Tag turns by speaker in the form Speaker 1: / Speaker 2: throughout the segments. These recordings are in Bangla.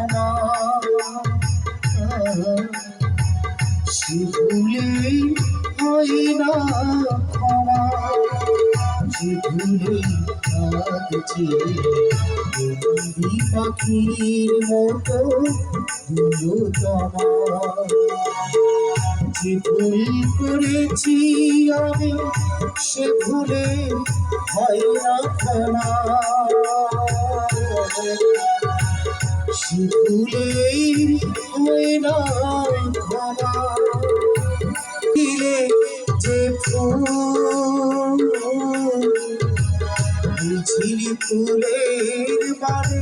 Speaker 1: ক্ষমা, সে ভুলে হয় না ক্ষমা, যে ভুলে কাঁদছে বন্দি পাখির মতো প্রিয়তমা। যে ভুল করেছি আমি সে ভুলে হয় না ক্ষমা, সে ভুলেই হয় না ক্ষমা। দিলে যে ফুল বুঝিনি ফুলের মানে,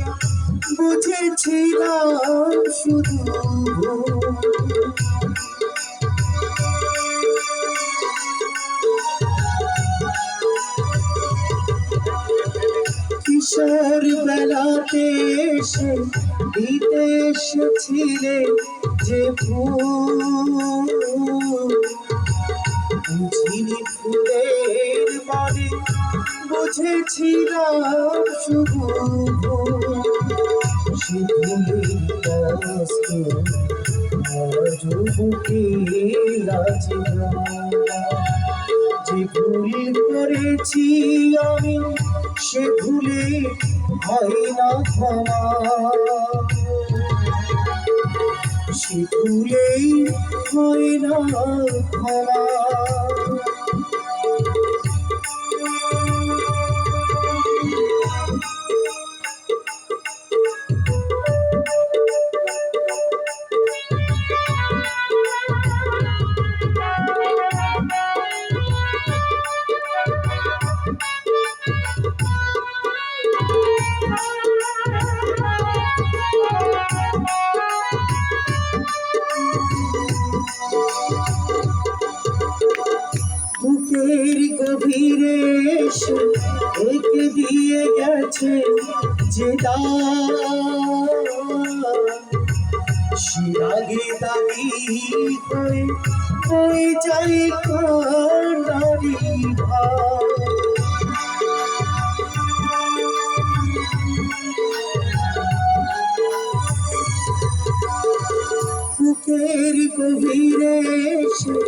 Speaker 1: বুঝেছিলাম শুধু কিশোর বেলাতে এসে দিতে এসেছিলে যে ফুল, বুঝিনি ফুলের মানে, বুঝেছিলাম শুধু সে ফুলের কষ্ট আজ বুকে আছে। যে ভুল করেছি আমি সে ভুলে হয় না ক্ষমা, সে ভুলেই হয় না ক্ষমা। বুকের গভীরে এসে এঁকে দিয়ে গেছে যে সে আগে দাবি হয়ে হয়ে যাই কান্নারি ভাই। বুকের গভীরে এসে